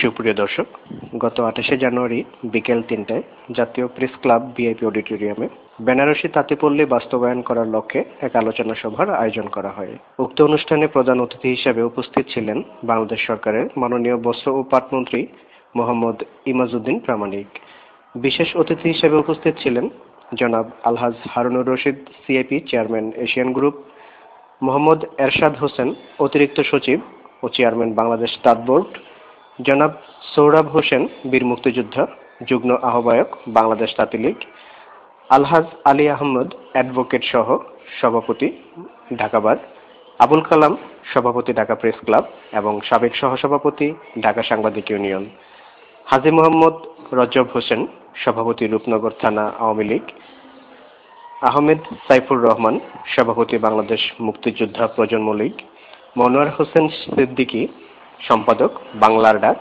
সুপ্রিয় দর্শক, গত 28শে জানুয়ারি বিকেল 3টায় জাতীয় প্রেস ক্লাব ভিআইপি অডিটোরিয়ামে বেনারসি তাঁতিপল্লী বাস্তবায়ন করার লক্ষ্যে এক আলোচনা সভার আয়োজন করা হয়। উক্ত অনুষ্ঠানে প্রধান অতিথি হিসেবে উপস্থিত ছিলেন বাংলাদেশ সরকারের মাননীয় বস্ত্র ও পাটমন্ত্রী মোহাম্মদ ইমাজউদ্দিন প্রামাণিক। বিশেষ অতিথি হিসেবে উপস্থিত ছিলেন জনাব Alhaj Harunur Rashid, CIP chairman, Asian Group; Mohammad Ershad Hossain, অতিরিক্ত সচিব ও চেয়ারম্যান, বাংলাদেশ তাঁত বোর্ড; জনাব সৌরভ হোসেন, বীর মুক্তিযোদ্ধা, যুগ্ম আহ্বায়ক, বাংলাদেশ তাঁতি লীগ; আলহাজ আলী আহমদ, অ্যাডভোকেট সহ সভাপতি, ঢাকা বার; আবুল কালাম, সভাপতি, ঢাকা প্রেস ক্লাব এবং সাবেক সহসভাপতি, ঢাকা সাংবাদিক ইউনিয়ন; হাজী মোহাম্মদ রজব হোসেন, সভাপতি, রূপনগর থানা আওয়ামী লীগ; আহমেদ সাইফুর রহমান, সভাপতি, বাংলাদেশ মুক্তিযোদ্ধা প্রজন্ম লীগ; মনোয়ার হোসেন সিদ্দিকী, সম্পাদক, বাংলার ডাক;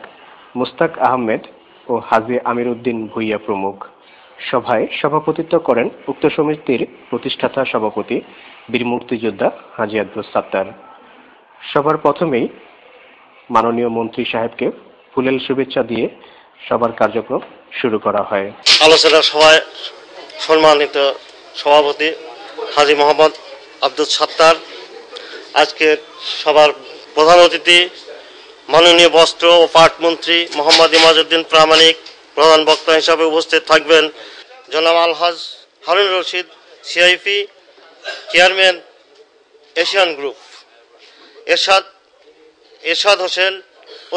মুস্তাক আহমেদ ও হাজী আমির উদ্দিন ভুইয়া প্রমুখ। সভায় সভাপতিত্ব করেন উক্ত সমিতির প্রতিষ্ঠাতা সভাপতি, বীর মুক্তিযোদ্ধা হাজী আব্দুস সাত্তার। সবার প্রথমেই মাননীয় মন্ত্রী সাহেবকে ফুলেল শুভেচ্ছা দিয়ে সবার কার্যক্রম শুরু করা হয়। আলোচনা সভায় সম্মানিত সভাপতি হাজী মোহাম্মদ আব্দুস সাত্তার, আজকে সবার প্রধান অতিথি মাননীয় বস্ত্র ও পাট মন্ত্রী মোহাম্মদ ইমাজউদ্দিন প্রামাণিক, প্রধান বক্তা হিসাবে উপস্থিত থাকবেন জনাব Alhaj Harunur Rashid, CIP chairman, Asian Group; Ershad Hossain,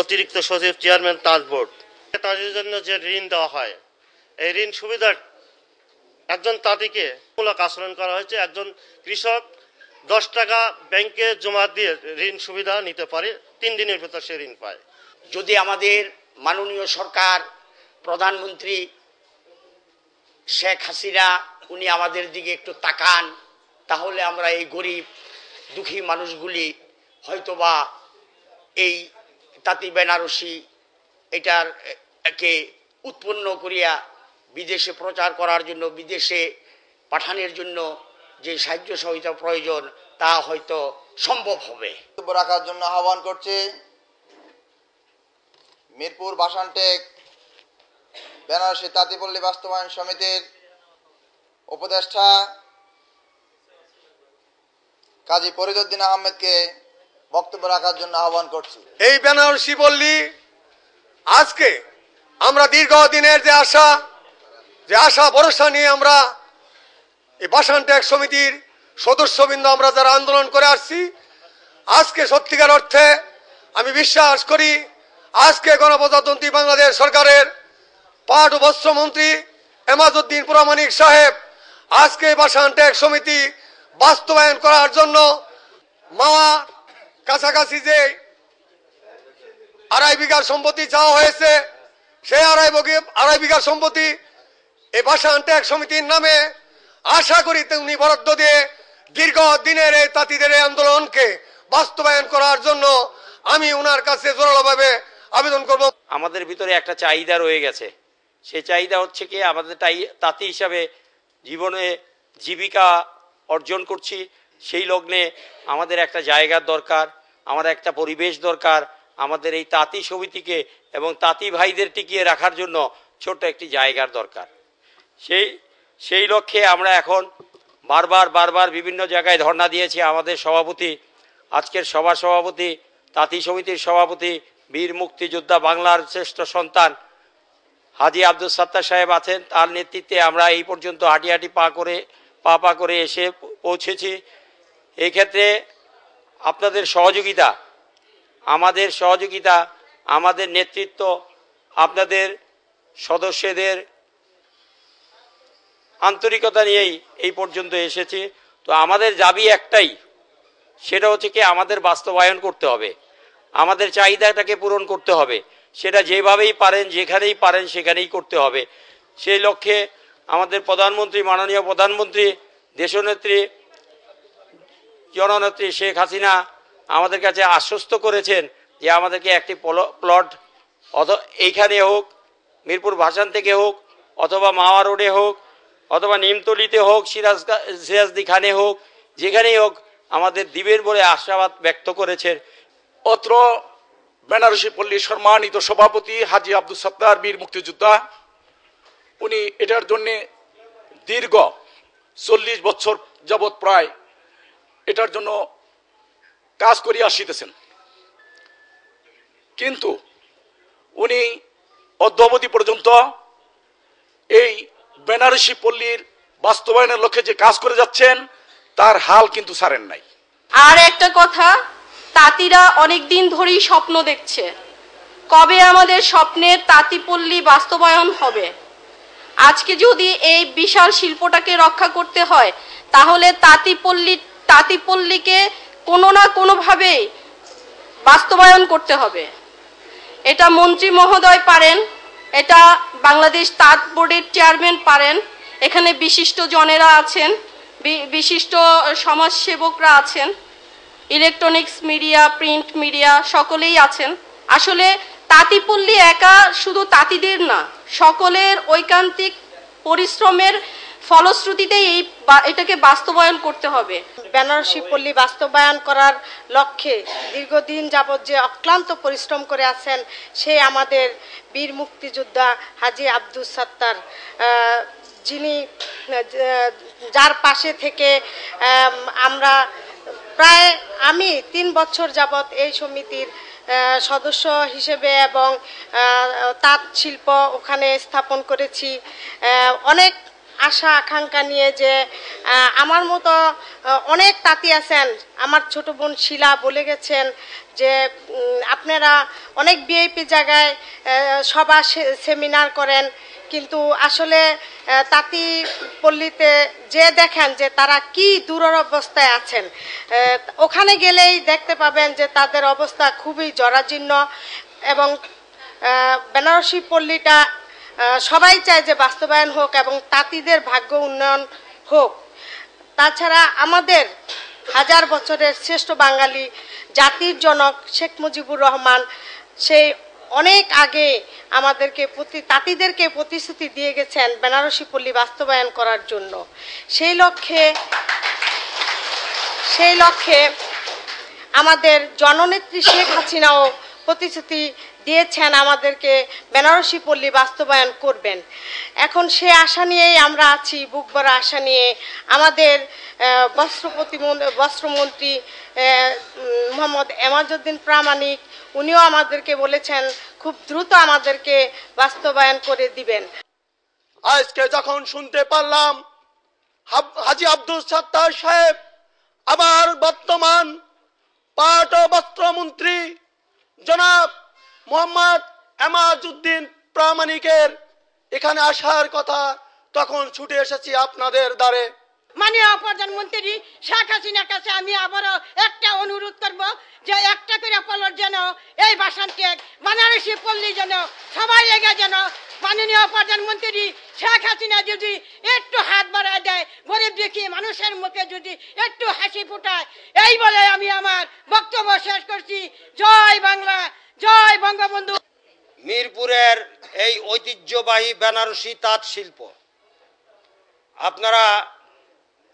অতিরিক্ত সচিব, চেয়ারম্যান, তাঁত বোর্ড। তাদের জন্য যে ঋণ দেওয়া হয়, এই ঋণ সুবিধার একজন তাঁতিকে মূলক আচরণ করা হয়েছে। একজন কৃষক 10 টাকা ব্যাংকে জমা দিয়ে ঋণ সুবিধা নিতে পারে, 3 দিনের ভেতর সে ঋণ পায়। যদি আমাদের মাননীয় সরকার, প্রধানমন্ত্রী শেখ হাসিনা উনি আমাদের দিকে একটু তাকান, তাহলে আমরা এই গরিব দুঃখী মানুষগুলি হয়তোবা এই তাঁতি বেনারসি এটার কে উৎপন্ন করিয়া বিদেশে প্রচার করার জন্য, বিদেশে পাঠানোর জন্য যে সাহায্য সহযোগিতা প্রয়োজন তা হয়তো সম্ভব হবে। রাখার জন্য আহ্বান করছি মিরপুর ভাসানটেক বেনারসি তাঁতিপল্লী বাস্তবায়ন সমিতির উপদেষ্টা কাজী ফরিদউদ্দিন আহমেদকে বক্তব্য রাখার জন্য আহ্বান করছি। এই বেনারসি পল্লী আজকে আমরা দীর্ঘদিনের যে আশা ভরসা নিয়ে আমরা এই ভাসানটেক সমিতির সদস্যবৃন্দ আমরা যারা আন্দোলন করে আসছি, আজকে সত্যিকার অর্থে আমি বিশ্বাস করি আজকে গণপ্রজাতন্ত্রী বাংলাদেশ সরকারের পাট ও বস্ত্রমন্ত্রী ইমাজউদ্দিন প্রামাণিক সাহেব আজকে ভাসানটেক সমিতি বাস্তবায়ন করার জন্য মাওয়া কাছাকাছি যে 2.5 বিঘা সম্পত্তি চাওয়া হয়েছে, সেই 2.5 বিঘা সম্পত্তি এই ভাসানটেক সমিতির নামে আশা করি উনি বরাদ্দ দিয়ে দীর্ঘদিনের এই তাঁতিদের আন্দোলনকে বাস্তবায়ন করার জন্য আমি ওনার কাছে জোরালোভাবে আবেদন করব। আমাদের ভিতরে একটা চাহিদা রয়ে গেছে, সেই চাহিদা হচ্ছে কি আমাদের তাঁতি হিসাবে জীবনে জীবিকা অর্জন করছি, সেই লগ্নে আমাদের একটা জায়গার দরকার, আমাদের একটা পরিবেশ দরকার, আমাদের এই তাঁতি সমিতিকে এবং তাঁতি ভাইদের টিকিয়ে রাখার জন্য ছোট্ট একটি জায়গার দরকার। সেই লক্ষ্যে আমরা এখন বারবার বিভিন্ন জায়গায় ধর্ণা দিয়েছি। আমাদের সভাপতি, আজকের সভার সভাপতি, তাঁতি সমিতির সভাপতি বীর মুক্তিযোদ্ধা, বাংলার শ্রেষ্ঠ সন্তান হাজী আব্দুল সাত্তার সাহেব আছেন। তার নেতৃত্বে আমরা এই পর্যন্ত হাঁটি হাঁটি পা করে এসে পৌঁছেছি। এই ক্ষেত্রে আপনাদের সহযোগিতা, আমাদের নেতৃত্ব, আপনাদের সদস্যদের আন্তরিকতা নিয়েই এই পর্যন্ত এসেছি। তো আমাদের দাবি একটাই, সেটা হচ্ছে কি আমাদের বাস্তবায়ন করতে হবে, আমাদের চাহিদাটাকে পূরণ করতে হবে। সেটা যেভাবেই পারেন, যেখানেই পারেন সেখানেই করতে হবে। সেই লক্ষ্যে আমাদের প্রধানমন্ত্রী, মাননীয় প্রধানমন্ত্রী, দেশনেত্রী জননেত্রী শেখ হাসিনা আমাদের কাছে আশ্বস্ত করেছেন যে আমাদেরকে একটি প্লট এইখানে হোক, মিরপুর ভাসান থেকে হোক, অথবা মাওয়া রোডে হোক, অথবা নিমতলিতে হোক, সিরাজদি খানে হোক, যেখানেই হোক আমাদের দিবেন বলে আশাবাদ ব্যক্ত করেছেন। অত্র বেনারসি পল্লী সম্মানিত সভাপতি হাজী আব্দুল সাত্তার বীর মুক্তিযোদ্ধা, উনি এটার জন্যে দীর্ঘ 40 বছর যাবৎ প্রায় এটার জন্য কাজ করিয়া আসিতেছেন। কিন্তু উনি অদ্যাবধি পর্যন্ত এই বেনারসি পল্লীর বাস্তবায়নের লক্ষ্যে যে কাজ করে যাচ্ছেন তার হাল কিন্তু ছাড়েন নাই। আর একটা কথা, তাঁতিরা অনেকদিন ধরেই স্বপ্ন দেখছে, কবে আমাদের স্বপ্নের তাঁতিপল্লী বাস্তবায়ন হবে। আজকে যদি এই বিশাল শিল্পটাকে রক্ষা করতে হয়, তাহলে তাঁতিপল্লীকে কোনো না কোনোভাবে বাস্তবায়ন করতে হবে। এটা মন্ত্রী মহোদয় পারেন, এটা বাংলাদেশ তাঁত বোর্ডের চেয়ারম্যান পারেন, এখানে বিশিষ্ট জনেরা আছেন, বিশিষ্ট সমাজসেবকরা আছেন, ইলেকট্রনিক্স মিডিয়া, প্রিন্ট মিডিয়া সকলেই আছেন। আসলে তাঁতিপল্লী একা শুধু তাঁতিদের না, সকলের ঐকান্তিক পরিশ্রমের ফলশ্রুতিতেই এটাকে বাস্তবায়ন করতে হবে। বেনারসি পল্লী বাস্তবায়ন করার লক্ষ্যে দীর্ঘদিন যাবৎ যে অক্লান্ত পরিশ্রম করে আছেন সে আমাদের বীর মুক্তিযোদ্ধা হাজী আব্দুল সাত্তার, যিনি যার পাশে থেকে আমরা আমি 3 বছর যাবৎ এই সমিতির সদস্য হিসেবে এবং তাঁত শিল্প ওখানে স্থাপন করেছি। অনেক আশা আকাঙ্ক্ষা নিয়ে যে আমার মতো অনেক তাঁতি আছেন, আমার ছোট বোন শিলা বলে গেছেন যে আপনারা অনেক ভিআইপি জায়গায় সভা সেমিনার করেন, কিন্তু আসলে তাঁতি পল্লীতে যে দেখেন যে তারা কি দুরবস্থায় আছেন, ওখানে গেলেই দেখতে পাবেন যে তাদের অবস্থা খুবই জরাজীর্ণ। এবং বেনারসি পল্লীটা সবাই চায় যে বাস্তবায়ন হোক এবং তাঁতিদের ভাগ্য উন্নয়ন হোক। তাছাড়া আমাদের হাজার বছরের শ্রেষ্ঠ বাঙালি জাতির জনক শেখ মুজিবুর রহমান সেই অনেক আগে আমাদেরকে তাঁতিদেরকে প্রতিশ্রুতি দিয়ে গেছেন বেনারসি পল্লী বাস্তবায়ন করার জন্য। সেই লক্ষ্যে আমাদের জননেত্রী শেখ হাসিনাও প্রতিশ্রুতি দিয়েছেন আমাদেরকে বেনারসি পল্লী বাস্তবায়ন করবেন। এখন সে আশা নিয়েই আমরা আছি, বুক ভরা আশা নিয়ে। আমাদের বস্ত্রমন্ত্রী মোহাম্মদ এমাজউদ্দিন প্রামাণিক উনিও আমাদেরকে বলেছেন খুব দ্রুত আমাদেরকে বাস্তবায়ন করে দিবেন। আজকে যখন শুনতে পারলাম হাজী আব্দুল সাত্তার সাহেব আবার বর্তমান পাট ও বস্ত্রমন্ত্রী জনাব মোহাম্মদ এমাজউদ্দিন প্রামাণিকের এখানে আসার কথা, তখন ছুটে এসেছি আপনাদের দ্বারে। মাননীয় প্রধানমন্ত্রী শেখ হাসিনার কাছে আমি আবারও একটা অনুরোধ করব যে একটা করে পলট যেন এই ভাষণকে বেনারসি পল্লী যেন সবাই এগিয়ে যেন মাননীয় প্রধানমন্ত্রী শেখ হাসিনা যদি একটু হাত বাড়ায় দেয়, গরিব দুঃখী মানুষের মুখে যদি একটু হাসি ফোটায়, এই বলে আমি আমার বক্তব্য শেষ করছি। জয় বাংলা, জয় বঙ্গবন্ধু। মিরপুরের এই ঐতিহ্যবাহী বেনারসি তাঁত শিল্প আপনারা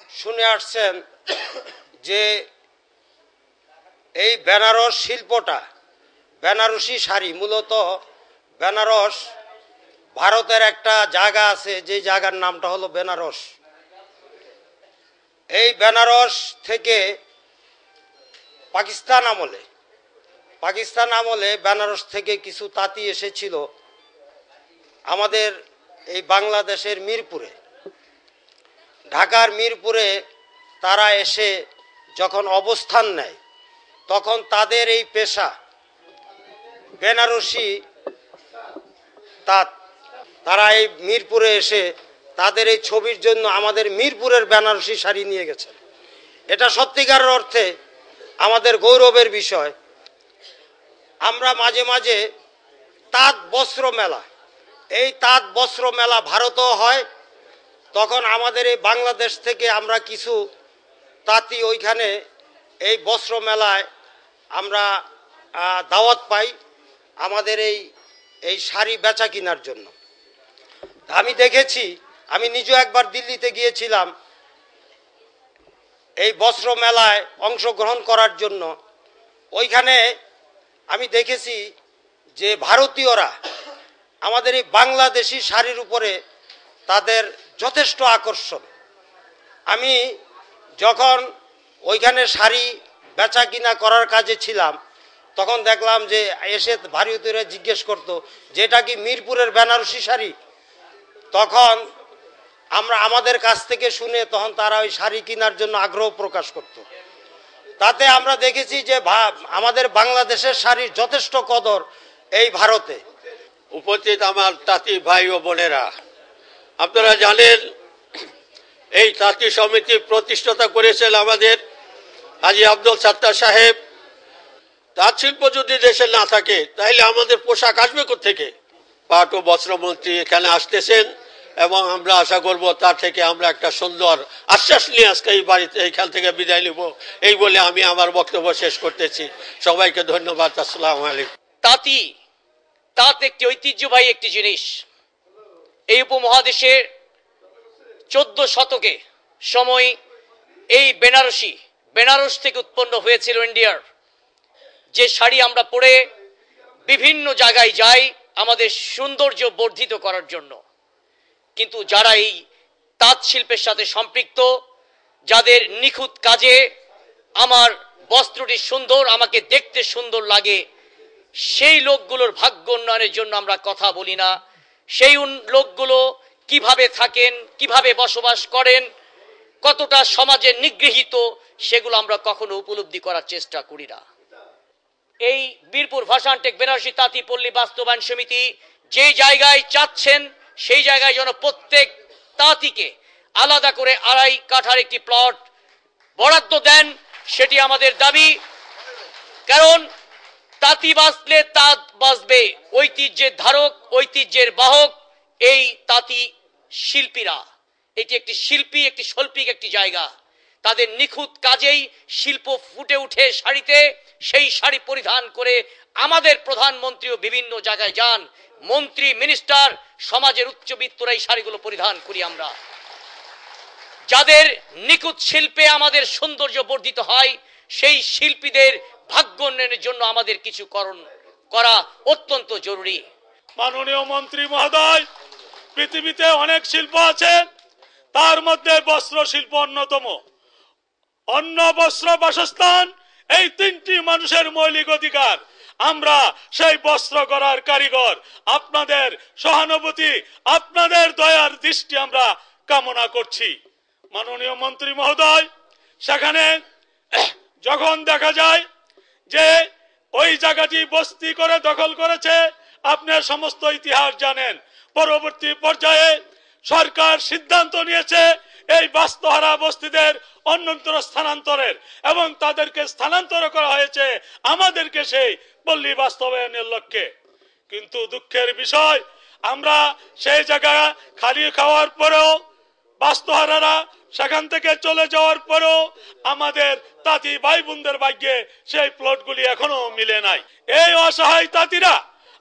শুনে আসছেন যে এই বেনারস শিল্পটা, বেনারসি শাড়ি, মূলত বেনারস ভারতের একটা জায়গা আছে যে জায়গার নামটা হলো বেনারস। এই বেনারস থেকে পাকিস্তান আমলে পাকিস্তান আমলে বেনারস থেকে কিছু তাঁতি এসেছিল আমাদের এই বাংলাদেশের মিরপুরে, ঢাকার মিরপুরে তারা এসে যখন অবস্থান নেয় তখন তাদের এই পেশা বেনারসি তাঁত। তারা এই মিরপুরে এসে তাদের এই ছবির জন্য আমাদের মিরপুরের বেনারসি শাড়ি নিয়ে গেছে। এটা সত্যিকারের অর্থে আমাদের গৌরবের বিষয়। আমরা মাঝে মাঝে তাঁত বস্ত্র মেলা, এই তাঁত বস্ত্র মেলা ভারতেও হয়, তখন আমাদের এই বাংলাদেশ থেকে আমরা কিছু তাঁতি ওইখানে এই বস্ত্র মেলায় আমরা দাওয়াত পাই আমাদের এই শাড়ি বেচা কেনার জন্য। আমি দেখেছি, আমি নিজেও একবার দিল্লিতে গিয়েছিলাম এই বস্ত্র মেলায় অংশগ্রহণ করার জন্য। ওইখানে আমি দেখেছি যে ভারতীয়রা আমাদের এই বাংলাদেশি শাড়ির উপরে তাদের যথেষ্ট আকর্ষণ। আমি যখন ওইখানে শাড়ি বেচা কিনা করার কাজে ছিলাম তখন দেখলাম যে এসে ভারতীয়রা জিজ্ঞেস করতো যেটা কি মিরপুরের বেনারসি শাড়ি। তখন আমাদের কাছ থেকে শুনে তখন তারা ওই শাড়ি কেনার জন্য আগ্রহ প্রকাশ করত। তাতে আমরা দেখেছি যে আমাদের বাংলাদেশের শাড়ির যথেষ্ট কদর এই ভারতে। উপস্থিত আমার তাঁতি ভাই ও বোনেরা, আপনারা জানেন এই তাঁতি সমিতি প্রতিষ্ঠাতা করেছেন আমাদের হাজী আব্দুল সাত্তার সাহেব। তাঁত শিল্প যদি দেশে না থাকে তাহলে আমাদের পোশাক আসবে কোত্থেকে? পাট ও বস্ত্রমন্ত্রী এখানে আসতেছেন এবং আমরা আশা করব তার থেকে আমরা একটা সুন্দর আশ্বাস নিয়ে আজকে এই বাড়িতে এইখান থেকে বিদায় নিব, এই বলে আমি আমার বক্তব্য শেষ করতেছি। সবাইকে ধন্যবাদ। আসসালামু আলাইকুম। তাঁত একটি ঐতিহ্যবাহী একটি জিনিস। এই উপমহাদেশের 14 শতকে সময় এই বেনারস থেকে উৎপন্ন হয়েছিল ইন্ডিয়ার। যে শাড়ি আমরা পরে বিভিন্ন জায়গায় যাই আমাদের সৌন্দর্য বর্ধিত করার জন্য, কিন্তু যারা এই তাঁত শিল্পের সাথে সম্পৃক্ত, যাদের নিখুঁত কাজে আমার বস্ত্রটি সুন্দর, আমাকে দেখতে সুন্দর লাগে, সেই লোকগুলোর ভাগ্য উন্নয়নের জন্য আমরা কথা বলি না। সেই লোকগুলো কিভাবে থাকেন, কিভাবে বসবাস করেন, কতটা সমাজে নিগৃহীত, সেগুলো আমরা কখনো উপলব্ধি করার চেষ্টা করি না। এই বীরপুর ভাসানটেক বেনারসি তাঁতি পল্লী বাস্তবায়ন সমিতি যে জায়গায় চাচ্ছেন সেই জায়গায় যেন প্রত্যেক তাঁতিকে আলাদা করে 2.5 কাঠার একটি প্লট বরাদ্দ দেন, সেটি আমাদের দাবি। কারণ তাঁতি বাঁচলে তাঁত বাঁচবে। ঐতিহ্যের ধারক, ঐতিহ্যের বাহক এই তাঁতি শিল্পীরা। এটি একটি শিল্পী, একটি শৈল্পিক একটি জায়গা। তাদের নিখুঁত কাজেই শিল্প ফুটে উঠে শাড়িতে। সেই শাড়ি পরিধান করে আমাদের প্রধানমন্ত্রীও বিভিন্ন জায়গায় যান, মন্ত্রী, মিনিস্টার, সমাজের উচ্চবিত্তরা এই শাড়িগুলো পরিধান করি আমরা। যাদের নিখুঁত শিল্পে আমাদের সৌন্দর্য বর্ধিত হয়, সেই শিল্পীদের ভাগ্য উন্নয়নের জন্য আমাদের কিছু করা অত্যন্ত জরুরি। মাননীয় মন্ত্রী মহোদয়, পৃথিবীতে অনেক শিল্প আছে, তার মধ্যে বস্ত্র শিল্প অন্যতম। অন্ন, বস্ত্র, বাসস্থান, এই 3টি মানুষের মৌলিক অধিকার। আমরা সেই বস্ত্র করার কারিগর। আপনাদের সহানুভূতি, আপনাদের দয়ার দৃষ্টি আমরা কামনা করছি। মাননীয় মন্ত্রী মহোদয়, সেখানে যখন দেখা যায় যে ওই জায়গাটি বস্তি করে দখল করেছে, আপনার সমস্ত ইতিহাস জানেন। পরবর্তী পর্যায়ে সরকার সিদ্ধান্ত নিয়েছে এই বাস্তুহারা বস্তিদের অন্যত্র স্থানান্তরের, এবং তাদেরকে স্থানান্তর করা হয়েছে আমাদেরকে সেই পল্লী বাস্তবায়নের লক্ষ্যে। কিন্তু দুঃখের বিষয়, আমরা সেই জায়গা খালি খাওয়ার পরেও, বাস্তুহারারা সেখান থেকে চলে যাওয়ার পরেও আমাদের তাঁতি ভাই বোনদের ভাগ্যে সেই প্লটগুলি এখনো মিলে নাই। এই অসহায় তাঁতিরা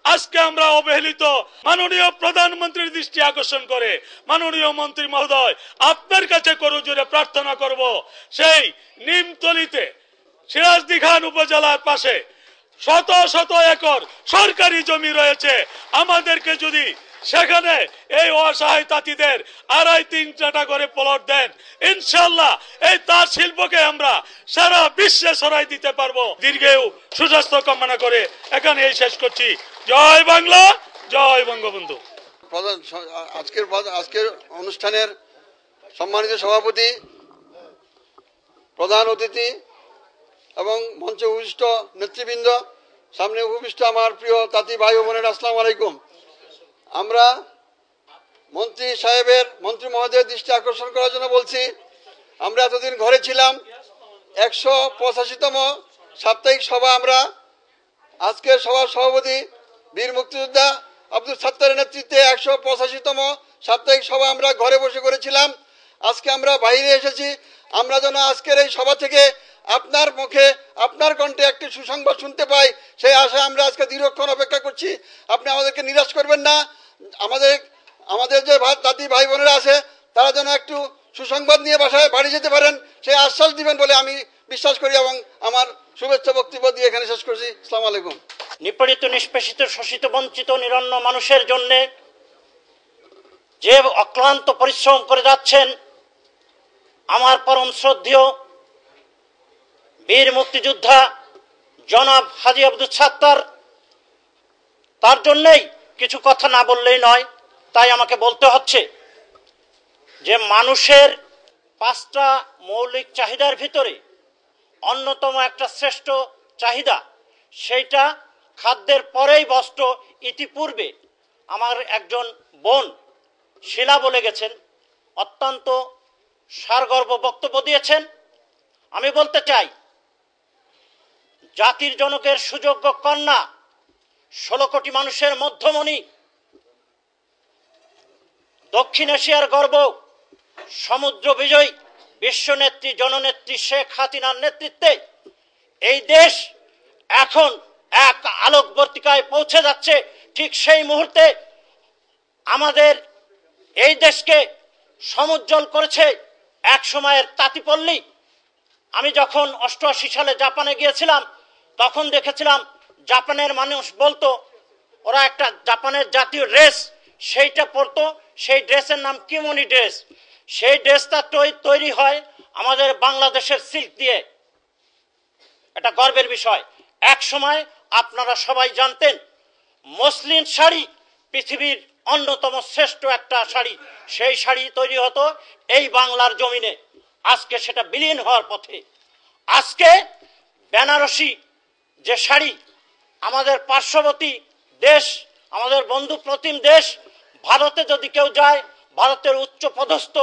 আজকে আমরা অবহেলিত। মাননীয় প্রধানমন্ত্রীর দৃষ্টি আকর্ষণ করে মাননীয় মন্ত্রী মহোদয় আপনার কাছে করজোড়ে প্রার্থনা করব, সেই নিমতলিতে সিরাজদি খান উপজেলার পাশে শত শত একর সরকারি জমি রয়েছে। আমাদেরকে যদি সেখানে এই অসহায় তাঁতিদের 2.5-3 টাকা করে প্লট দেন, ইনশাল্লাহ এই তাঁত শিল্পকে আমরা সারা বিশ্বে ছড়াই দিতে পারবো। দীর্ঘায়ু সুস্বাস্থ্য কামনা করে এখানে শেষ করছি। জয় বাংলা, জয় বঙ্গবন্ধু। আজকের অনুষ্ঠানের সম্মানিত সভাপতি, প্রধান অতিথি এবং মঞ্চে উপবিষ্ট নেতৃবৃন্দ, সামনে উপবিষ্ট আমার প্রিয় তাঁতি ভাই ও বোনেরা, আসসালামু আলাইকুম। আমরা মন্ত্রী মহোদয়ের দৃষ্টি আকর্ষণ করার জন্য বলছি, আমরা এতদিন ঘরে ছিলাম। 185তম সাপ্তাহিক সভা, আমরা আজকের সভার সভাপতি বীর মুক্তিযোদ্ধা আব্দুল সাত্তারের নেতৃত্বে 185তম সাপ্তাহিক সভা আমরা ঘরে বসে করেছিলাম। আজকে আমরা বাইরে এসেছি। আমরা যেন আজকের এই সভা থেকে আপনার মুখে, আপনার কণ্ঠে একটি সুসংবাদ শুনতে পাই, সেই আশায় আমরা আজকে দীর্ঘক্ষণ অপেক্ষা করছি। আপনি আমাদেরকে নিরাশ করবেন না। আমাদের যে তাঁতি ভাই বোনেরা আছে, তারা যেন একটু সুসংবাদ নিয়ে বাড়ি যেতে পারেন, সেই আশ্বাস দিবেন বলে আমি বিশ্বাস করি এবং আমার শুভেচ্ছা বক্তব্য দিয়ে এখানে শেষ করছি। আসসালামু আলাইকুম। নিপীড়িত, নিষ্পেষিত, শোষিত, বঞ্চিত, নিরন্ন মানুষের জন্য যে অক্লান্ত পরিশ্রম করে যাচ্ছেন আমার পরম শ্রদ্ধেয় বীর মুক্তিযোদ্ধা জনাব হাজী আব্দুল সাত্তার, তার জন্যই কিছু কথা না বললেই নয়, তাই আমাকে বলতে হচ্ছে যে মানুষের 5টা মৌলিক চাহিদার ভিতরে অন্যতম একটা শ্রেষ্ঠ চাহিদা, সেইটা খাদ্যের পরেই বস্ত্র। ইতিপূর্বে আমার একজন বোন শিলা বলে গেছেন, অত্যন্ত সারগর্ব বক্তব্য দিয়েছেন। আমি বলতে চাই, জাতির জনকের সুযোগ্য কন্যা, 16 কোটি মানুষের মধ্যমণি, দক্ষিণ এশিয়ার গর্ব, সমুদ্র বিজয়ী বিশ্বনেত্রী জননেত্রী শেখ হাসিনার নেতৃত্বে এই দেশ এখন এক আলোকবর্তিকায় পৌঁছে যাচ্ছে। ঠিক সেই মুহূর্তে আমাদের এই দেশকে সমুজ্জ্বল করেছে এক সময়ের তাঁতিপল্লী। আমি যখন 88 সালে জাপানে গিয়েছিলাম, তখন দেখেছিলাম জাপানের মানুষ বলতো, ওরা একটা জাপানের জাতীয় ড্রেস সেইটা পরতো, সেই ড্রেসের নাম কিমোনি ড্রেস। সেই ড্রেসটা তৈরি হয় আমাদের বাংলাদেশের সিল্ক দিয়ে। এটা গর্বের বিষয়। এক সময় আপনারা সবাই জানতেন মসলিন শাড়ি পৃথিবীর অন্যতম শ্রেষ্ঠ একটা শাড়ি, সেই শাড়ি তৈরি হতো এই বাংলার জমিনে। আজকে সেটা বিলীন হওয়ার পথে। আজকে বেনারসি যে শাড়ি, আমাদের পার্শ্ববর্তী দেশ, আমাদের বন্ধু প্রতিম দেশ ভারতে যদি কেউ যায়, ভারতের উচ্চ পদস্থ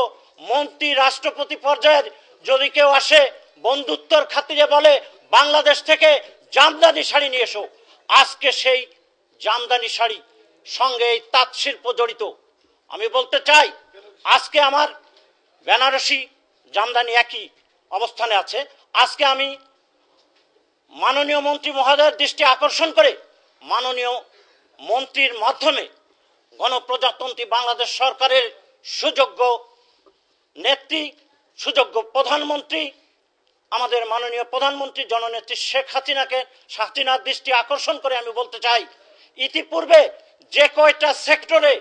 মন্ত্রী, রাষ্ট্রপতি পর্যায়ের যদি কেউ আসে, বন্ধুত্বর খাতিরে বলে বাংলাদেশ থেকে জামদানি শাড়ি নিয়ে এসো। আজকে সেই জামদানি শাড়ি সঙ্গে এই তাঁত শিল্প জড়িত। আমি বলতে চাই, আজকে আমার বেনারসি জামদানি একই অবস্থানে আছে। আজকে আমি মাননীয় মন্ত্রী মহোদয়ের দৃষ্টি আকর্ষণ করে মাননীয় মন্ত্রীর মাধ্যমে গণপ্রজাতন্ত্রী বাংলাদেশ সরকারের সুযোগ্য নেত্রী, সুযোগ্য প্রধানমন্ত্রী, আমাদের মাননীয় প্রধানমন্ত্রী জননেত্রী শেখ হাসিনার দৃষ্টি আকর্ষণ করে আমি বলতে চাই, ইতিপূর্বে যে কয়টা সেক্টরে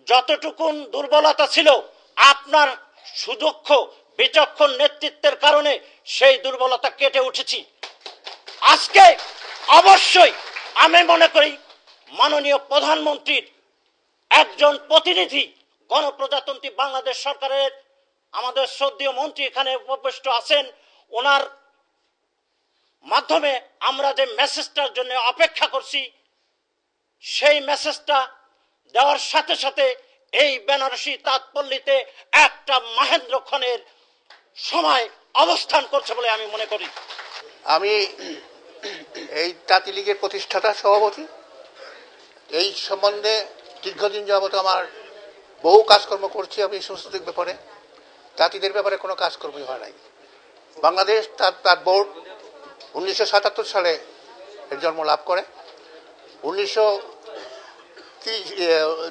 যতটুকুন দুর্বলতা ছিল, আপনার সুদক্ষ বিচক্ষণ নেতৃত্বের কারণে সেই দুর্বলতা কেটে উঠেছি। আজকে অবশ্যই আমি মনে করি মাননীয় প্রধানমন্ত্রীর একজন প্রতিনিধি, গণপ্রজাতন্ত্রী বাংলাদেশ সরকারের আমাদের শ্রদ্ধেয় মন্ত্রী এখানে উপবিষ্ট আছেন, ওনার মাধ্যমে আমরা যে মেসেজটার জন্য অপেক্ষা করছি, সেই মেসেজটা দেওয়ার সাথে সাথে এই বেনারসি তাঁতপল্লীতে একটা মহেন্দ্রক্ষণের সময় অবস্থান করছে বলে আমি মনে করি। আমি এই তাঁতি লীগের প্রতিষ্ঠাতা সভাপতি। এই সম্বন্ধে দীর্ঘদিন যাবত আমার বহু কাজকর্ম করছি আমি এই সমস্ত ব্যাপারে। তাঁতিদের ব্যাপারে কোনো কাজকর্মই হয় নাই। বাংলাদেশ তাঁত বোর্ড 1977 সালে এর জন্ম লাভ করে।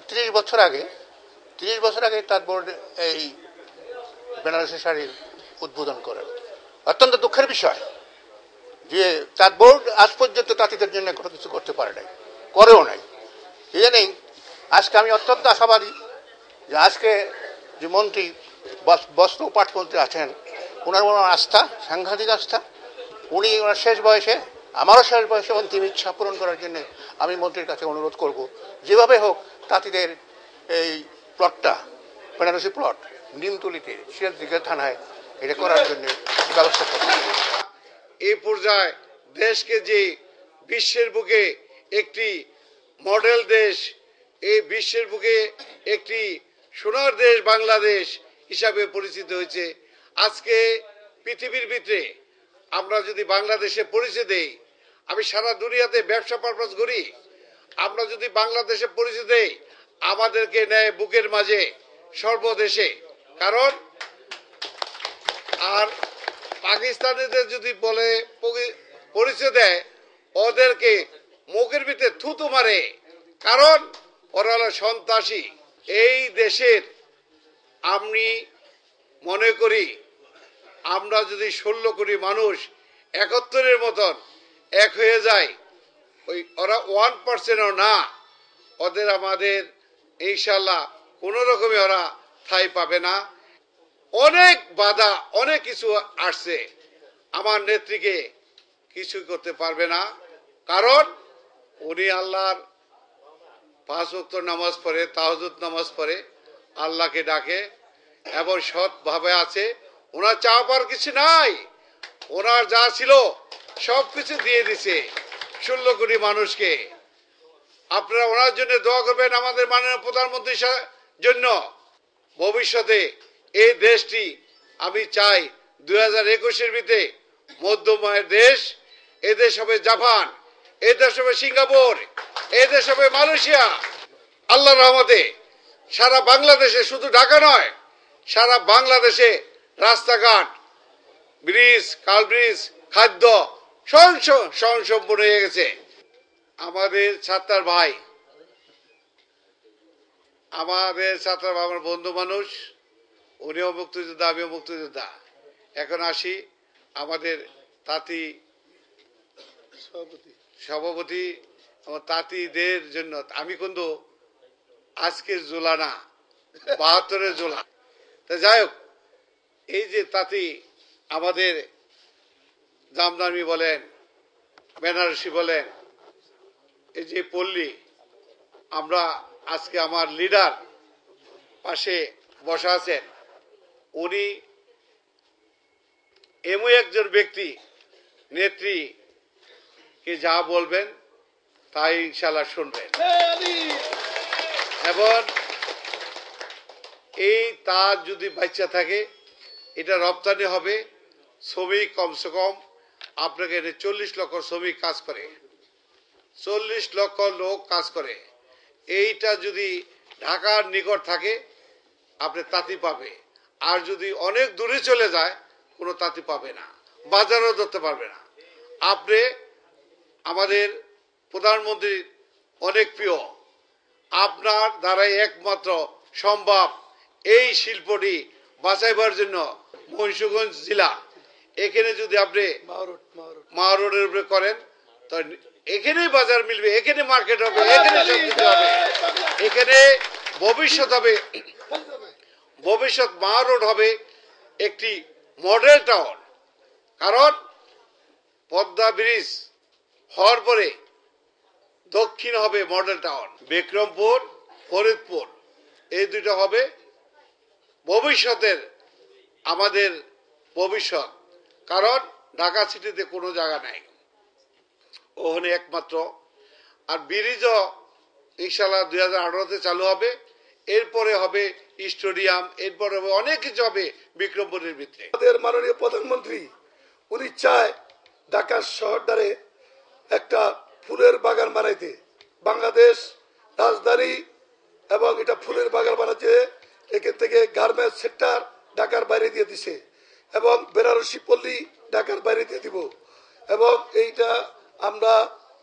30 বছর আগে তাঁত বোর্ড এই বেনারসি শাড়ির উদ্বোধন করেন। অত্যন্ত দুঃখের বিষয় যে তাঁত বোর্ড আজ পর্যন্ত তাঁতিদের জন্য কোনো কিছু করতে পারে নাই, করেও নাই। এই জন্যই আজকে আমি অত্যন্ত আশাবাদী যে আজকে যে মন্ত্রী বস্ত্র পাটমন্ত্রী আছেন, ওনার আস্থা, সাংঘাতিক আস্থা। উনি ওনার শেষ বয়সে, আমারও শেষ বয়সে অন্তিম ইচ্ছা পূরণ করার জন্য আমি মন্ত্রীর কাছে অনুরোধ করব, যেভাবে হোক তাঁতিদের এই প্লটটা, বেনারসি প্লট নিমতলিতে সিরাজদিঘি থানায় এটা করার জন্য ব্যবস্থা করব। এই পর্যায়ে দেশকে যে বিশ্বের বুকে একটি মডেল দেশ, এই বিশ্বের বুকে একটি সোনার দেশ বাংলাদেশ হিসাবে পরিচিত হয়েছে। আজকে পৃথিবীর ভিতরে আমরা যদি বাংলাদেশে পরিচয় দেই, আমি সারা দুনিয়াতে ব্যবসা পারপাস করি, আমরা যদি বাংলাদেশে পরিচয় দেই আমাদেরকে নেয় বুকের মাঝে সর্বদেশে। কারণ আর পাকিস্তানিদের যদি বলে পরিচয় দেয়, ওদেরকে মুখের ভিতরে থুতু মারে, কারণ ওরা হলো সন্ত্রাসী। এই দেশের আমি মনে করি আমরা যদি 16 কোটি মানুষ 71-এর মতন এক হয়ে যায়, ওরা 1%ও না, ওদের আমাদের ইনশাল্লাহ কোনো রকমে ওরা ঠাঁই পাবে না। অনেক বাধা, অনেক কিছু আসছে, আমার নেত্রীকে কিছু করতে পারবে না, কারণ উনি আল্লাহর 5 ওয়াক্ত নামাজ পড়ে, তাহাজ্জুদ নামাজ পড়ে, আল্লাহকে ডাকে এবং সৎভাবে আছে। ওনার চাওয়ার কিছু নাই, ওনার যা ছিল সব কিছু দিয়ে দিছে 16 কোটি মানুষকে। আপনারা ওনার জন্য দোয়া করবেন, আমাদের মাননীয় প্রধানমন্ত্রীর জন্য। ভবিষ্যতে এই দেশটি আমি চাই 2021-এর ভিতরে মধ্যময়ের দেশ, এ দেশ হবে জাপান, এ দেশ হবে সিঙ্গাপুর, এ দেশ হবে মালয়েশিয়া। আল্লাহর রহমতে সারা বাংলাদেশে, শুধু ঢাকা নয়, সারা বাংলাদেশে রাস্তাঘাট, ব্রিজ, কাল ব্রিজ, খাদ্য স্বয়ংসম্পূর্ণ হয়ে গেছে। আমাদের ছাত্র ভাই, আমার বন্ধু মানুষ, উনিও মুক্তিযোদ্ধা, আমিও মুক্তিযোদ্ধা। এখন আসি আমাদের তাঁতি সভাপতি, আমার তাঁতিদের জন্য। আমি কিন্তু আজকের জোলা না, 72-এর জোলা। তা যাই হোক, এই যে তাঁতি আমাদের জামদানি বলেন, বেনারসি বলেন, এই যে পল্লী, আমরা আজকে আমার লিডার পাশে বসা আছেন, উনি এমন একজন ব্যক্তি, নেত্রীকে যা বলবেন তাই ইনশাল্লাহ শুনবেন। এবং এই তার যদি বাচ্চা থাকে, এটা রপ্তানি হবে। শ্রমিক কমসে কম আপনাকে 40 লক্ষ শ্রমিক কাজ করে, 40 লক্ষ লোক কাজ করে। এইটা যদি ঢাকার নিকট থাকে আপনি তাঁতি পাবে, আর যদি অনেক দূরে চলে যায় কোনো তাঁতি পাবে না, বাজারও ধরতে পারবে না। আপনি আমাদের প্রধানমন্ত্রী অনেক প্রিয়, আপনার দ্বারাই একমাত্র সম্ভব এই শিল্পটি বাঁচাইবার জন্য। মুন্সিগঞ্জ জেলা, এখানে যদি আপনি মারোডের উপরে করেন, তো এখানেই বাজার মিলবে, এখানে মার্কেট হবে, এখানে সবকিছু হবে, এখানে ভবিষ্যৎ হবে। ভবিষ্যৎ মারোড হবে একটি মডেল টাউন, কারণ পদ্মা ব্রিজ হওয়ার পরে দক্ষিণ হবে মডেল টাউন, বিক্রমপুর, ফরিদপুর, এই দুটো হবে ভবিষ্যতের আমাদের ভবিষ্যৎ। কারণ ঢাকা সিটিতে কোনো জায়গা নাই, ওখানে একমাত্র। আর ব্রিজও ইনশাল্লাহ 2018-তে চালু হবে, এরপরে হবে স্টেডিয়াম, এরপরে হবে অনেক কিছু হবে বিক্রমপুরের ভিতরে। আমাদের মাননীয় প্রধানমন্ত্রী উনি চায় ঢাকার শহরটারে একটা ফুলের বাগান বানাইতে, বাংলাদেশ রাজধানী, এবং এটা ফুলের বাগান বানাচ্ছে। এখান থেকে গার্মেন্টস সেক্টর ঢাকার বাইরে দিয়ে দিছে, এবং বেনারসি পল্লী ঢাকার বাইরে দিয়ে দিব। এবং এইটা আমরা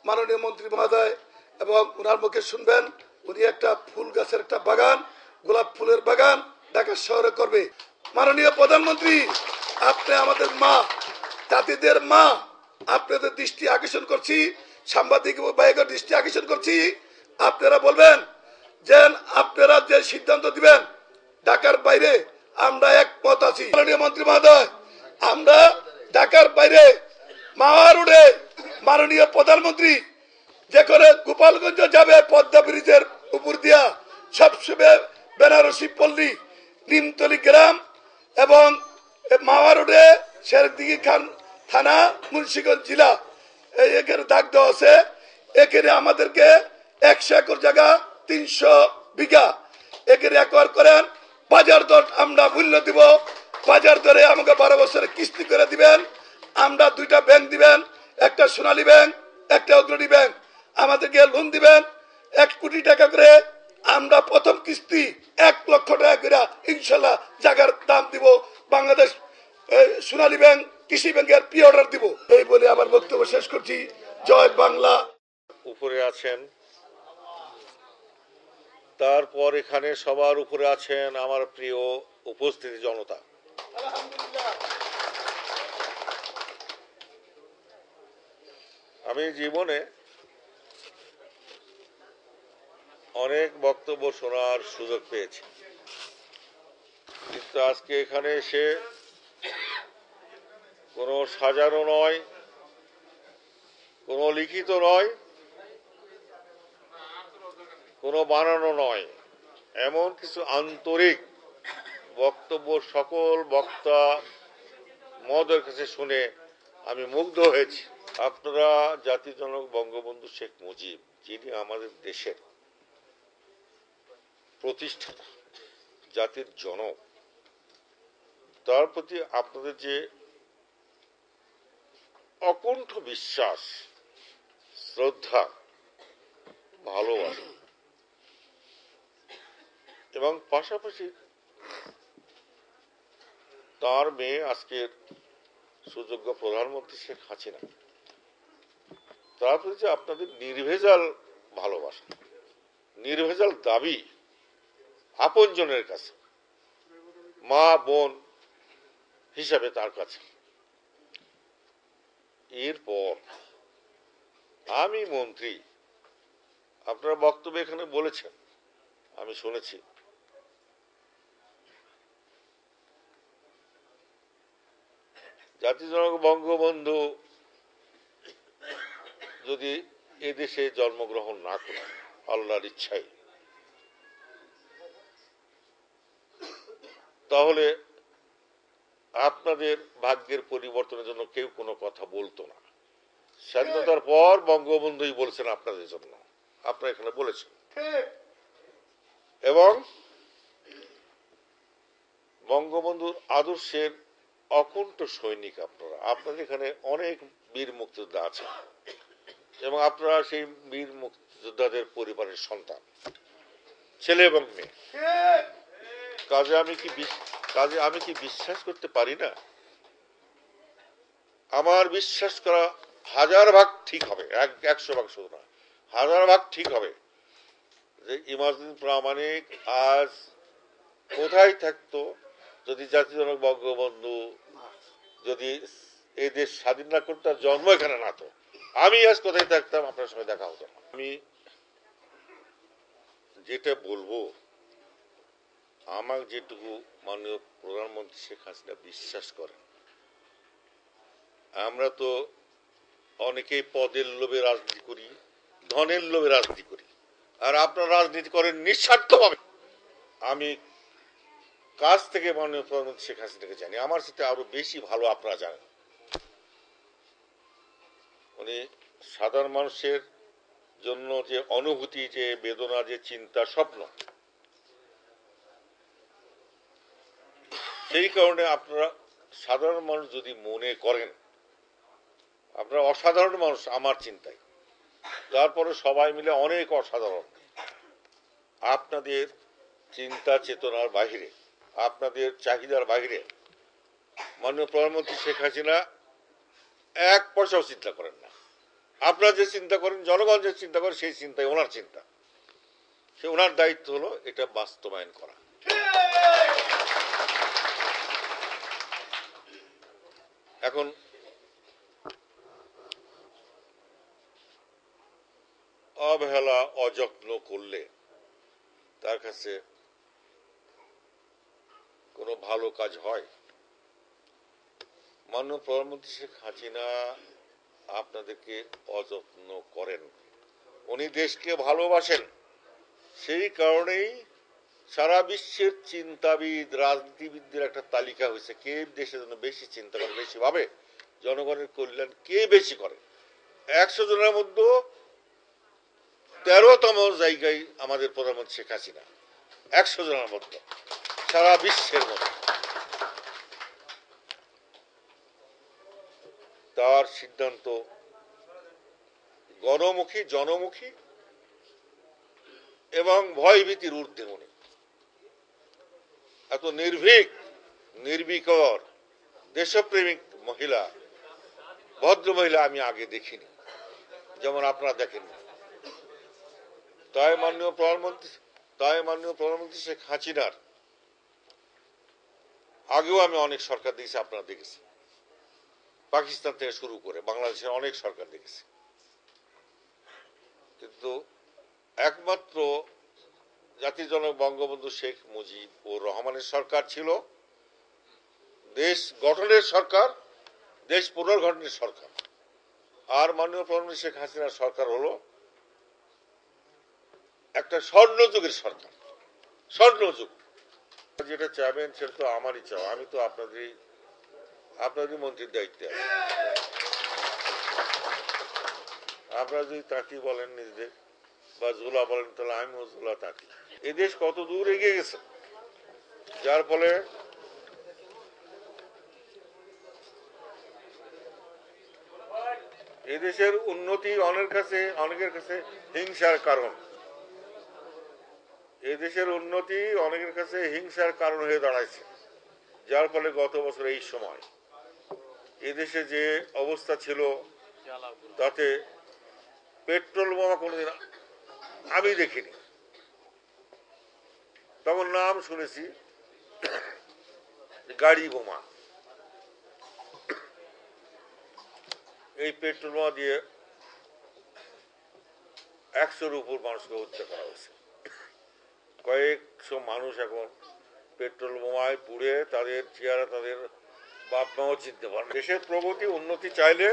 মাননীয় মন্ত্রী মহোদয় এবং ওনার মুখে শুনবেন, উনি একটা ফুল গাছের একটা বাগান, গোলাপ ফুলের বাগান ঢাকা শহরে করবে। মাননীয় প্রধানমন্ত্রী, আপনি আমাদের মা, তাঁতিদের মা, আপনাদের দৃষ্টি আকর্ষণ করছি, সাংবাদিক ভাইয়ের দৃষ্টি আকর্ষণ করছি, আপনারা বলবেন যে আপনারা যে সিদ্ধান্ত দিবেন ঢাকার বাইরে আমরা একমত আছি। মাননীয় মন্ত্রী মহোদয়, আমরা ঢাকার বাইরে মাওয়া রোডে মাননীয় প্রধানমন্ত্রী যেখানে গোপালগঞ্জ যাবে পদ্মা ব্রিজের উপর দিয়া সবসময় বেনারসি পল্লী নিমতলি গ্রাম এবং মাওয়া রোডে শেরদিঘি খান থানা মুন্সিগঞ্জ জেলা এখানে দাগ দেওয়া আছে। এখানে আমাদেরকে 100 একর জায়গা 300 বিঘা এখানে একর করেন। বাজার দর আমরা মূল্য দিব, বাজার দরে আমাকে 12 বছরের কিস্তি করে দিবেন। আমরা 2টা ব্যাংক দিবেন, একটা সোনালী ব্যাংক একটা অগ্রণী ব্যাংক। আমাদেরকে লোন দিবেন 1 কোটি টাকা করে। আমরা প্রথম কিস্তি 1 লক্ষ টাকা করে ইনশাল্লাহ জায়গার দাম দিব। বাংলাদেশ সোনালী ব্যাংক কৃষি ব্যাংকের পি অর্ডার দিব। এই বলে আমার বক্তব্য শেষ করছি। জয় বাংলা। উপরে আছেন, তারপর এখানে সবার উপরে আছেন আমার প্রিয় উপস্থিতি জনতা। আমি জীবনে অনেক বক্তব্য শোনার সুযোগ পেয়েছি, কিন্তু আজকে এখানে এসে কোনো সাজানো নয়, কোনো লিখিত নয়, কোনো বানানো নয়, এমন কিছু আন্তরিক বক্তব্য সকল বক্তা মহোদয়ের কাছে শুনে আমি মুগ্ধ হয়েছি। আপনারা জাতির জনক বঙ্গবন্ধু শেখ মুজিব, যিনি আমাদের দেশের প্রতিষ্ঠাতা, জাতির জনক, তার প্রতি আপনাদের যে অকুণ্ঠ বিশ্বাস, শ্রদ্ধা, ভালোবাসা এবং পাশাপাশি তার মেয়ে আজকের সুযোগ্য প্রধানমন্ত্রী শেখ হাসিনা, তার প্রতি যে আপনাদের নির্ভেজাল ভালোবাসা, নির্ভেজাল দাবি আপনজনের কাছে, মা বোন হিসাবে তার কাছে। এরপর আমি মন্ত্রী, আপনারা বক্তব্য এখানে বলেছেন, আমি শুনেছি, জাতির জনক বঙ্গবন্ধু যদি এদেশে জন্মগ্রহণ না করেন আল্লাহর ইচ্ছায়, তাহলে আপনাদের ভাগ্যের পরিবর্তনের জন্য কেউ কোনো কথা বলতো না। স্বাধীনতার পর বঙ্গবন্ধুই বলছেন আপনাদের জন্য, আপনারা এখানে বলেছেন। এবং বঙ্গবন্ধুর আদর্শের অকুণ্ঠ সৈনিক আপনারা। আপনাদের এখানে অনেক বীর মুক্তিযোদ্ধা আছে এবং আপনারা সেই বীর মুক্তিযোদ্ধাদের পরিবারের সন্তান, ছেলে এবং মেয়ে। কাজে আমি কি বিশ্বাস করতে পারি না? আমার বিশ্বাস করা 1000 ভাগ ঠিক হবে, 100 ভাগ শুধু না, 1000 ভাগ ঠিক হবে যে ইমামউদ্দিন প্রামাণিক আজ কোথায় থাকতো যদি জাতির জনক বঙ্গবন্ধু যদি এই দেশ স্বাধীন না করতো, জন্ম এখানে না তো, আমি আজ কোথায় থাকতাম, আপনার সঙ্গে দেখা হতো না। আমি যেটা বলবো, আমার যেটুকু মাননীয় প্রধানমন্ত্রী শেখ হাসিনা বিশ্বাস করেন, আমরা তো অনেকেই পদের লোভে রাজনীতি করি, ধনের লোভে রাজনীতি করি, আর আপনারা রাজনীতি করেন নিঃস্বার্থভাবে। আমি কাছ থেকে মাননীয় প্রধানমন্ত্রী শেখ হাসিনাকে জানি, আমার সাথে আরো বেশি ভালো আপনারা জানেন। উনি সাধারণ মানুষের জন্য যে অনুভূতি, যে বেদনা, যে চিন্তা, স্বপ্ন, সেই কারণে আপনারা সাধারণ মানুষ যদি মনে করেন আপনারা অসাধারণ মানুষ আমার চিন্তায়, তারপরে সবাই মিলে অনেক অসাধারণ। আপনাদের চিন্তা চেতনার বাহিরে, আপনাদের চাহিদার বাহিরে মাননীয় প্রধানমন্ত্রী শেখ হাসিনা 1 পয়সাও চিন্তা করেন না। আপনারা যে চিন্তা করেন, জনগণ যে চিন্তা করে, সেই চিন্তাই ওনার চিন্তা। সে ওনার দায়িত্ব হলো এটা বাস্তবায়ন করা। এখন অবহেলা অযত্ন করলে তার কাছে কোনো ভালো কাজ হয়? মাননীয় প্রধানমন্ত্রী শেখ হাসিনা আপনাদেরকে অযত্ন করেন, উনি দেশকে ভালোবাসেন। সেই কারণেই সারা বিশ্বের চিন্তাবিদ, রাজনীতিবিদদের একটা তালিকা হয়েছে কে দেশের জন্য বেশি চিন্তা করে, বেশি ভাবে, জনগণের কল্যাণ কে বেশি করে। 100 জনের মধ্যে 13তম জায়গায় আমাদের প্রধানমন্ত্রী শেখ হাসিনা, 100 জনের মধ্যে সারা বিশ্বের মধ্যে। তার সিদ্ধান্ত গণমুখী, জনমুখী এবং ভয়ভীতির ঊর্ধ্বে। উনি এত নির্ভীক, নির্বিকার, দেশপ্রেমিক মহিলা, ভদ্র মহিলা আমি আগে দেখিনি, যেমন আপনারা দেখেননি। তাই মাননীয় প্রধানমন্ত্রী শেখ হাসিনার আগেও আমি অনেক সরকার দেখেছি, আপনারা দেখেছি, পাকিস্তান থেকে শুরু করে বাংলাদেশের অনেক সরকার দেখেছি, কিন্তু একমাত্র জাতির জনক বঙ্গবন্ধু শেখ মুজিবুর রহমানের সরকার ছিল দেশ গঠনের সরকার, দেশ পুনর্গঠনের সরকার। আর মাননীয় প্রধানমন্ত্রী শেখ হাসিনার সরকার হলো একটা স্বর্ণযুগের সরকার, স্বর্ণযুগ। যেটা চাইবেন সেটা তো আমারই চাওয়া, আমি তো আপনাদেরই মন্ত্রীর দায়িত্বে আছি। আপনারা যদি তাঁতি বলেন নিজেদের বা জোলা বলেন, তাহলে আমিও জোলা তাঁতি। এই দেশ কত দূর এগিয়ে গেছে, যার ফলে এদেশের উন্নতি অনেকের কাছে হিংসার কারণ। এদেশের উন্নতি অনেকের কাছে হিংসার কারণ হয়ে দাঁড়াইছে, যার ফলে গত বছর এই সময় এদেশে যে অবস্থা ছিল, তাতে পেট্রোল বোমা কোনোদিন আমি দেখিনি। তখন নাম শুনেছি গাড়ি বোমা। এই পেট্রোল বোমা দিয়ে 100-র উপর মানুষকে হত্যা করা হয়েছে। কয়েকশো মানুষ এখন পেট্রোল বোমায় পুড়ে তাদের চেহারা, তাদের বাপ মাও চিনতে পারে। দেশের প্রগতি উন্নতি চাইলে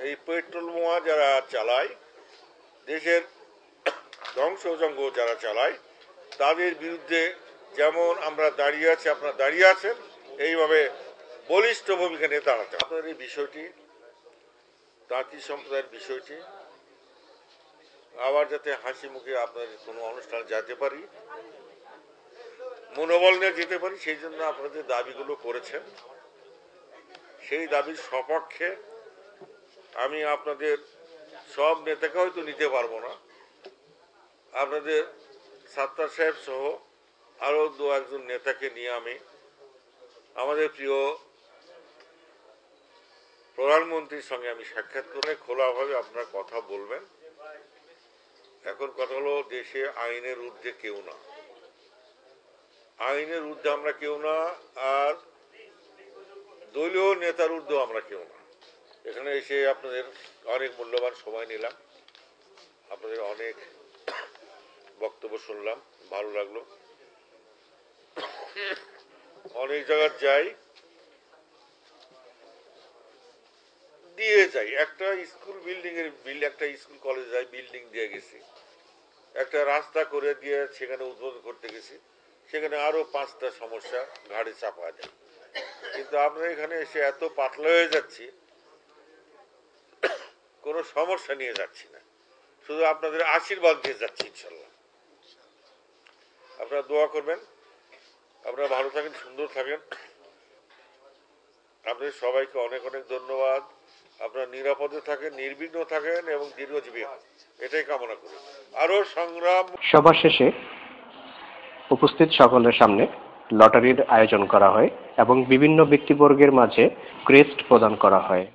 এই পেট্রোল বোমা যারা চালায়, দেশের ধ্বংসযজ্ঞ যারা চালায়, তাদের বিরুদ্ধে যেমন আমরা দাঁড়িয়ে আছি, আপনারা দাঁড়িয়ে আছেন, এইভাবে বলিষ্ঠ ভূমিকা নিয়ে দাঁড়াতে। আপনার এই বিষয়টি, তাঁতি সম্প্রদায়ের বিষয়টি আবার যাতে হাসি মুখে আপনাদের কোনো অনুষ্ঠানে যেতে পারি, মনোবল নিয়ে যেতে পারি, সেই জন্য আপনাদের দাবিগুলো করেছেন। সেই দাবির সপক্ষে আমি আপনাদের সব নেতাকে হয়তো নিতে পারবো না, আপনাদের সাত্তার সাহেব সহ আরো 2-1 নেতাকে নিয়ে আমি আমাদের প্রিয় প্রধানমন্ত্রীর সঙ্গে আমি সাক্ষাৎ করে খোলাভাবে আপনারা কথা বলবেন। এখন কথা হলো, দেশে আইনের ঊর্ধ্বে কেউ না, আইনের ঊর্ধ্বে আমরা কেউ না, আর দলীয় নেতার ঊর্ধ্বেও আমরা কেউ না। এখানে এসে আপনাদের অনেক মূল্যবান সময় নিলাম, আপনাদের অনেক বক্তব্য শুনলাম, ভালো লাগলো। অনেক জায়গায় যাই, দিয়ে যাই, একটা স্কুল বিল্ডিং এর একটা স্কুল কলেজ যাই, বিল্ডিং দিয়ে গেছি, একটা রাস্তা করে দিয়ে সেখানে উদ্বোধন করতে গেছি, সেখানে আরো 5টা সমস্যা ঘাড়ে চাপা যায়। কিন্তু আমরা এখানে এসে এত পাতলা হয়ে যাচ্ছি, কোনো সমস্যা নিয়ে যাচ্ছি না, শুধু আপনাদের আশীর্বাদ দিয়ে যাচ্ছি। ইনশাল্লাহ আপনারা দোয়া করবেন, আপনারা ভালো থাকেন, সুন্দর থাকেন। আপনাদের সবাইকে অনেক অনেক ধন্যবাদ। আপনারা নিরাপদে থাকেন, নির্বিঘ্ন থাকেন এবং দীর্ঘজীবী হন, এটাই কামনা করি। আরো সংগ্রাম। সভা শেষে উপস্থিত সকলের সামনে লটারির আয়োজন করা হয় এবং বিভিন্ন ব্যক্তিবর্গের মাঝে ক্রেস্ট প্রদান করা হয়।